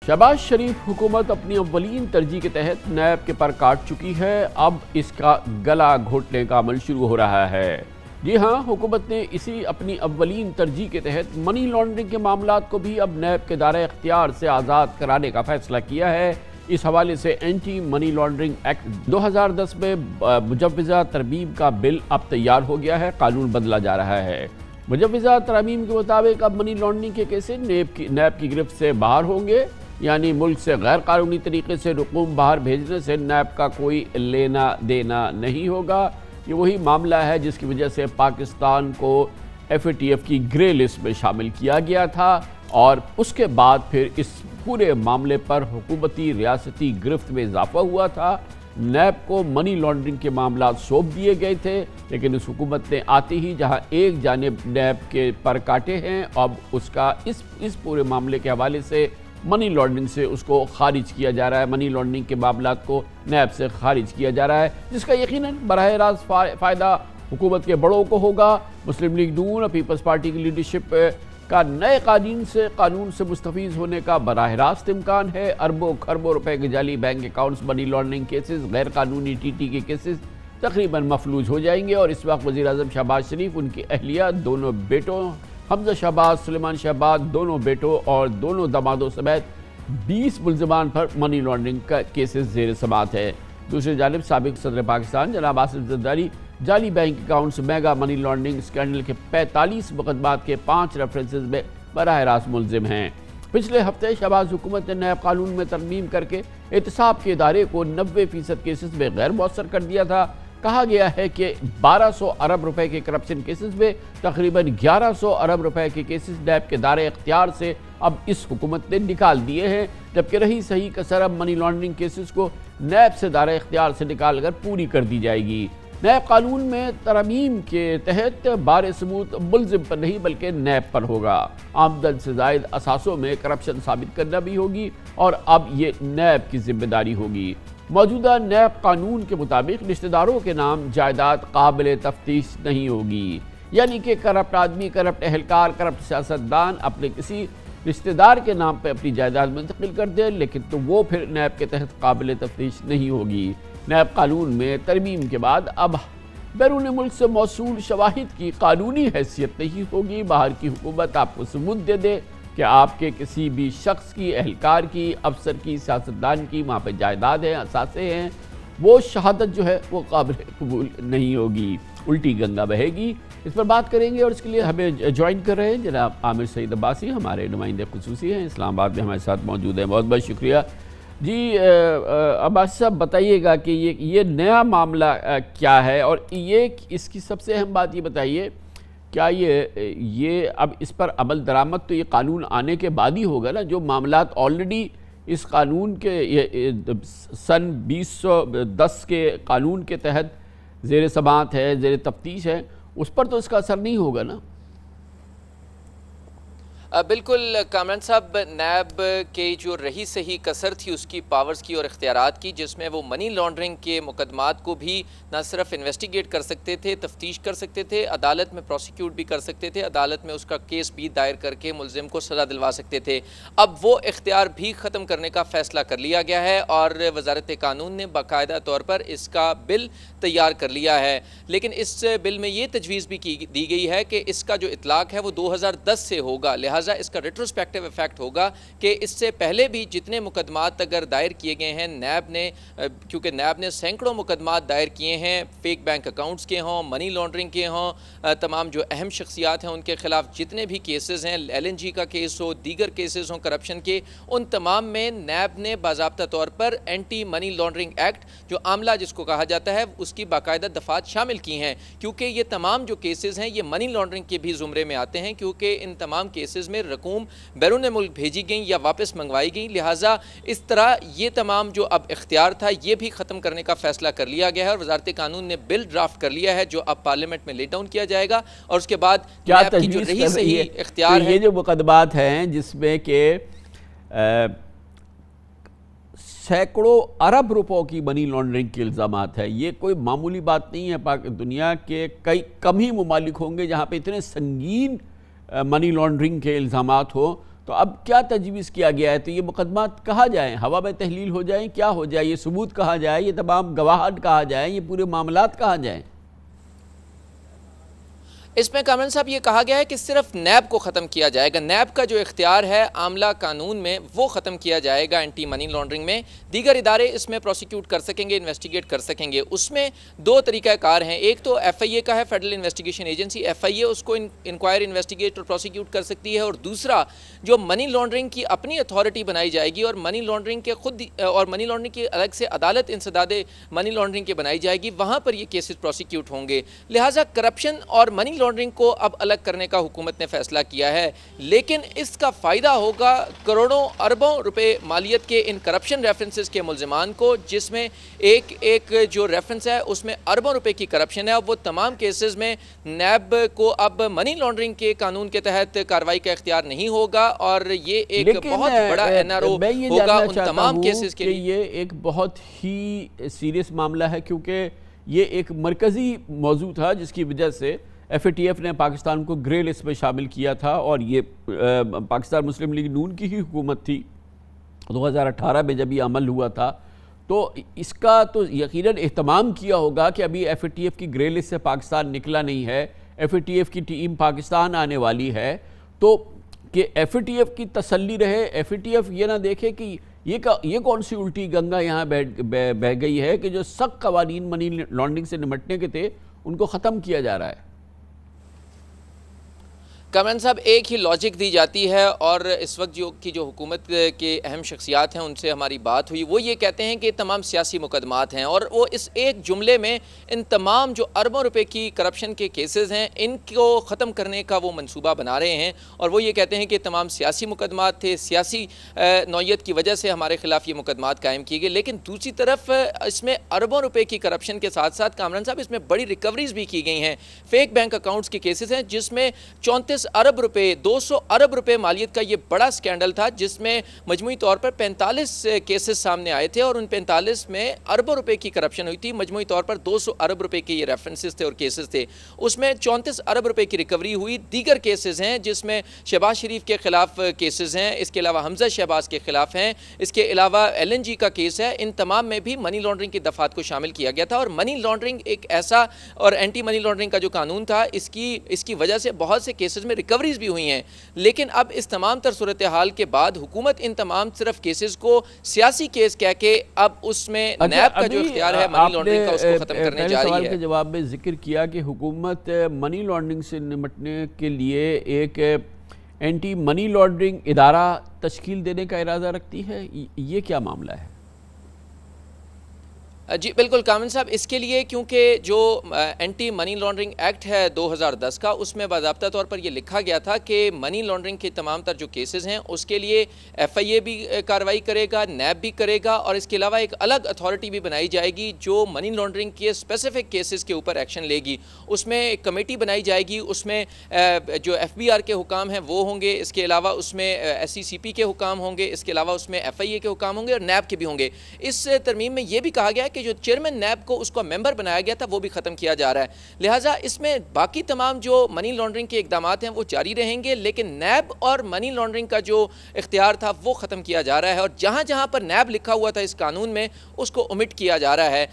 शहबाज शरीफ हुकूमत अपनी अव्वलीन तरजीह के तहत नैब के पर काट चुकी है। अब इसका गला घोटने का अमल शुरू हो रहा है। जी हाँ, हुकूमत ने इसी अपनी अव्वलीन तरजीह के तहत मनी लॉन्ड्रिंग के मामलात को भी अब नैब के दायरे इख्तियार से आज़ाद कराने का फैसला किया है। इस हवाले से एंटी मनी लॉन्ड्रिंग एक्ट 2010 में मुजव्वज़ा तरमीम का बिल अब तैयार हो गया है, कानून बदला जा रहा है। मुजव्वज़ा तरमीम के मुताबिक अब मनी लॉन्ड्रिंग के केसेस नैब की गिरफ्त से बाहर होंगे, यानी मुल्क से गैर कानूनी तरीके से रकूम बाहर भेजने से नैब का कोई लेना देना नहीं होगा। ये वही मामला है जिसकी वजह से पाकिस्तान को FATF की ग्रे लिस्ट में शामिल किया गया था और उसके बाद फिर इस पूरे मामले पर हुकूमती रियासती गिरफ्त में इजाफा हुआ था। नैब को मनी लॉन्ड्रिंग के मामला सौंप दिए गए थे, लेकिन इस हुकूमत ने आते ही जहां एक जानिब नैब के पर काटे हैं, अब उसका इस पूरे मामले के हवाले से मनी लॉन्ड्रिंग से उसको खारिज किया जा रहा है। मनी लॉन्ड्रिंग के मामलात को नैब से खारिज किया जा रहा है, जिसका यकीनन बराह रास्त फ़ायदा हुकूमत के बड़ों को होगा। मुस्लिम लीग नून और पीपल्स पार्टी की लीडरशिप का नए कानून से मुस्तफ़ीज़ होने का बराह रास्त इम्कान है। अरबों खरबों रुपए के जाली bank accounts, money laundering cases, गैर कानूनी TT के केसेस तकरीबन मफलूज हो जाएंगे और इस वक्त वज़ीर आज़म शहबाज शरीफ, उनकी अहलिया, दोनों बेटों हमजा शहबाज, सुलेमान शहबाज, दोनों बेटों और दोनों दामादों समेत 20 मुल्ज़िमान पर मनी लॉन्ड्रिंग का केसेस ज़ेर समाअत है। दूसरी जानिब साबिक़ सदर पाकिस्तान जनाब आसिफ ज़रदारी जाली bank accounts, mega money laundering scandal के 45 मुकदमात के 5 रेफरेंसेस में बराह रास्त मुल्ज़िम हैं। पिछले हफ्ते शहबाज हुकूमत ने नैब कानून में तरमीम करके एहतसाब के इदारे को 90% केसेस में गैर मौसर कर दिया था। कहा गया है कि 1200 अरब रुपए के करप्शन केसेस में तकरीबन 1100 अरब रुपए के केसेस नैब के दायरे इख्तियार से अब इस हुकूमत ने निकाल दिए हैं, जबकि रही सही कसर अब मनी लॉन्ड्रिंग केसेस को नैब से दायरे इख्तियार से निकाल कर पूरी कर दी जाएगी। नैब कानून में तरमीम के तहत बार सबूत मुल्ज़िम पर नहीं बल्कि नैब पर होगा। आमदन से ज़ायद असासों में करप्शन साबित करना भी होगी और अब ये नैब की जिम्मेदारी होगी। मौजूदा नैब कानून के मुताबिक रिश्तेदारों के नाम जायदाद काबिल तफ्तीश नहीं होगी, यानी कि करप्ट आदमी, करप्ट एहलकार, करप्ट सियासतदान अपने किसी रिश्तेदार के नाम पर अपनी जायदाद मुंतकिल कर दे, लेकिन तो वो फिर नैब के तहत काबिल तफ्तीश नहीं होगी। नैब कानून में तरमीम के बाद अब बैरून मुल्क से मौसूल शवाहिद की कानूनी हैसियत नहीं होगी। बाहर की हुकूमत आपको सबूत दे दे कि आपके किसी भी शख्स की, एहलकार की, अफसर की, सियासतदान की वहाँ पर जायदाद है, असासे हैं, वो शहादत जो है वो काबिल कबूल नहीं होगी, उल्टी गंगा बहेगी। इस पर बात करेंगे और इसके लिए हमें ज्वाइन कर रहे हैं जनाब आमिर सईद अब्बासी, हमारे नुमाइंदे खुसूसी हैं, इस्लामाबाद में हमारे साथ मौजूद हैं। बहुत बहुत शुक्रिया जी। अब्बासी साहब, बताइएगा कि ये नया मामला क्या है और ये इसकी सबसे अहम बात ये बताइए, क्या ये अब इस पर अमल दरामद तो ये कानून आने के बाद ही होगा ना? जो मामलात ऑलरेडी इस कानून के सन 2010 के कानून के तहत ज़ेर समाअत है, ज़ेर तफ्तीश है, उस पर तो इसका असर नहीं होगा ना? बिल्कुल कामरान साहब, नैब के जो रही सही कसर थी उसकी पावर्स की और इख्तियारात की, जिसमें वो मनी लॉन्ड्रिंग के मुकदमात को भी न सिर्फ इन्वेस्टिगेट कर सकते थे, तफ्तीश कर सकते थे, अदालत में प्रोसिक्यूट भी कर सकते थे, अदालत में उसका केस भी दायर करके मुल्ज़िम को सज़ा दिलवा सकते थे। अब वो इख्तियार भी ख़त्म करने का फ़ैसला कर लिया गया है और वज़ारत कानून ने बाकायदा तौर पर इसका बिल तैयार कर लिया है। लेकिन इस बिल में ये तजवीज़ भी दी गई है कि इसका जो इतलाक़ है वो 2010 से होगा, लिहाजा इसका रेट्रोस्पेक्टिव इफेक्ट होगा कि इससे पहले भी जितने मुकदमात अगर दायर किए गए हैं नैब ने, क्योंकि नैब ने सैकड़ों मुकदमात दायर किए हैं, फेक बैंक अकाउंट्स के हों, मनी लॉन्ड्रिंग के हों, तमाम जो अहम शख्सियात हैं उनके खिलाफ जितने भी केसेस हैं, LNG का केस हो, दीगर केसेस हों करप्शन के, उन तमाम में नैब ने बाज़ाब्ता तौर पर एंटी मनी लॉन्ड्रिंग एक्ट, जो आमला जिसको कहा जाता है, उसकी बाकायदा दफात शामिल की हैं, क्योंकि ये तमाम जो केसेस हैं ये मनी लॉन्ड्रिंग के भी ज़ुमरे में आते हैं, क्योंकि इन तमाम केसेस में रकूम बैरून मुल्क भेजी गई या वापस मंगवाई गई। लिहाजा इस तरह ये तमाम जो अब इख्तियार था ये भी ख़त्म करने का फ़ैसला कर लिया गया है और वज़ारत कानून ने बिल ड्राफ्ट कर लिया है जो अब पार्लियामेंट में ले डाउन किया जाएगा और उसके बाद क्या की जो रही सही इख्तियार है, ये जो मुकदमात हैं जिसमें के सैकड़ों अरब रुपयों की मनी लॉन्ड्रिंग के इल्ज़ामात है, ये कोई मामूली बात नहीं है। दुनिया के कई कम ही ममालिक होंगे जहाँ पे इतने संगीन मनी लॉन्ड्रिंग के इल्ज़ामात हो। تو اب کیا تجویز کیا گیا ہے؟ تو یہ مقدمات کہاں جائیں؟ ہوا میں تحلیل ہو جائیں؟ کیا ہو جائے؟ یہ ثبوت کہاں جائے؟ یہ تمام گواہان کہاں جائیں؟ یہ پورے معاملات کہاں جائیں؟ اس میں کامران صاحب یہ کہا گیا ہے کہ صرف نیب کو ختم کیا جائے گا، نیب کا جو اختیار ہے عاملہ قانون میں وہ ختم کیا جائے گا اینٹی منی لانڈرنگ میں، دیگر ادارے اس میں پروسیکیوٹ کر سکیں گے، انویسٹیگیٹ کر سکیں گے۔ اس میں دو طریقہ کار ہیں، ایک تو ایف آئی اے کا ہے، فیڈرل انویسٹیگیشن ایجنسی، ایف آئی اے اس کو انکوائر، انویسٹیگیٹ اور پروسیکیوٹ کر سکتی ہے، اور دوسرا جو منی لانڈرنگ کی اپنی اتھارٹی بنائی جائے گی اور منی لانڈرنگ کے خود اور منی لانڈرنگ کی الگ سے عدالت انسداد منی لانڈرنگ کے بنائی جائے گی، وہاں پر یہ کیسز پروسیکیوٹ ہوں گے۔ لہٰذا کرپشن اور منی لانڈرنگ کو اب الگ کرنے کا حکومت نے فیصلہ کیا ہے، لیکن اس کا فائدہ ہوگا کروڑوں اربوں روپے مالیت کے ان کرپشن ریفرنسز کے ملزمان کو، جس میں ایک جو ریفرنس ہے اس میں اربوں روپے کی کرپشن ہے۔ اب وہ تمام کیسز میں نیب کو اب منی لانڈرنگ کے قانون کے تحت کارروائی کا اختیار نہیں ہوگا، اور یہ ایک بہت بڑا این آر او ہوگا ان تمام کیسز کے لیے۔ یہ ایک بہت ہی سیریس معاملہ ہے، کیونکہ یہ ایک مرکزی موضوع تھا جس کی وجہ سے ایف اے ٹی ایف نے پاکستان کو گرے لسٹ میں شامل کیا تھا، اور یہ پاکستان مسلم لیگ نون کی ہی حکومت تھی 2018 میں جب یہ عمل ہوا تھا، تو اس کا تو یقیناً اہتمام کیا ہوگا کہ ابھی ایف اے ٹی ایف کی گرے لسٹ سے پاکستان نکلا نہیں ہے، ایف اے ٹی ایف کی ٹیم پاکستان آنے والی ہے، تو کہ ایف اے ٹی ایف کی تسلی رہے، ایف اے ٹی ایف یہ نہ دیکھے کہ یہ کون سی الٹی گنگا یہاں بہ گئی ہے کہ جو سخت قوانین منی لانڈرنگ سے نمٹنے کے تھے ان کو ختم کیا جا رہا ہے۔ کامران صاحب ایک ہی لاجک دی جاتی ہے، اور اس وقت جو حکومت کے اہم شخصیات ہیں ان سے ہماری بات ہوئی، وہ یہ کہتے ہیں کہ تمام سیاسی مقدمات ہیں، اور وہ اس ایک جملے میں ان تمام جو اربوں روپے کی کرپشن کے کیسز ہیں ان کو ختم کرنے کا وہ منصوبہ بنا رہے ہیں، اور وہ یہ کہتے ہیں کہ تمام سیاسی مقدمات تھے، سیاسی نوعیت کی وجہ سے ہمارے خلاف یہ مقدمات قائم کیے گئے۔ لیکن دوسری طرف اس میں اربوں روپے کی کرپشن کے ساتھ ساتھ کامران صاحب اس میں بڑی ریکوریز بھی کی گئی ہیں، فیک بینک اکاؤنٹس کے کیسز ہیں جس میں 34 ارب روپے 200 ارب روپے مالیت کا یہ بڑا سکینڈل تھا، جس میں مجموعی طور پر 45 کیسز سامنے آئے تھے، اور ان 45 میں اربوں روپے کی کرپشن ہوئی تھی، مجموعی طور پر 200 ارب روپے کے یہ ریفرنسز تھے اور کیسز تھے، اس میں 34 ارب روپے کی ریکوری ہوئی۔ دیگر کیسز ہیں جس میں شہباز شریف کے خلاف کیسز ہیں، اس کے علاوہ حمزہ شہباز کے خلاف ہیں، اس کے علاوہ ایل این جی کا کیس ہے، ان تمام میں بھی منی لانڈرنگ کی دفعات کو شامل کیا گیا تھا، اور منی لانڈرنگ ایک ایسا، اور اینٹی منی لانڈرنگ کا جو قانون تھا اس کی وجہ سے بہت سے کیسز میں ریکوریز بھی ہوئی ہیں۔ لیکن اب اس تمام تر صورتحال کے بعد حکومت ان تمام صرف کیسز کو سیاسی کیس کہہ کے اب اس میں نیب کا جو اختیار ہے منی لانڈرنگ کا اس کو ختم کرنے جا رہی ہے۔ سوال کے جواب میں ذکر کیا کہ حکومت منی لانڈرنگ سے نمٹنے کے لیے ایک اینٹی منی لانڈرنگ ادارہ تشکیل دینے کا ارادہ رکھتی ہے، یہ کیا معاملہ ہے؟ جی بالکل کامن صاحب، اس کے لیے کیونکہ جو اینٹی منی لانڈرنگ ایکٹ ہے 2010 کا، اس میں باضابطہ طور پر یہ لکھا گیا تھا کہ منی لانڈرنگ کے تمام تر جو کیسز ہیں اس کے لیے ایف آئی اے بھی کارروائی کرے گا، نیب بھی کرے گا، اور اس کے علاوہ ایک الگ اتھارٹی بھی بنائی جائے گی جو منی لانڈرنگ کے اسپیسیفک کیسز کے اوپر ایکشن لے گی۔ اس میں ایک کمیٹی بنائی جائے گی، اس میں جو ایف بی آر کے حکام ہیں وہ ہوں گے، اس کے علاوہ اس میں ایس سی سی پی کے حکام ہوں گے، اس کے علاوہ اس میں ایف آئی اے کے حکام ہوں گے اور نیب کے بھی ہوں گے۔ اس ترمیم میں یہ بھی کہا گیا کہ جو چیئرمین نیب کو اس کو ممبر بنایا گیا تھا وہ بھی ختم کیا جا رہا ہے، لہٰذا اس میں باقی تمام جو منی لانڈرنگ کے اقدامات ہیں وہ جاری رہیں گے، لیکن نیب اور منی لانڈرنگ کا جو اختیار تھا وہ ختم کیا جا رہا ہے، اور جہاں جہاں پر نیب لکھا ہوا تھا اس قانون میں اس کو اومٹ کیا جا رہا ہے۔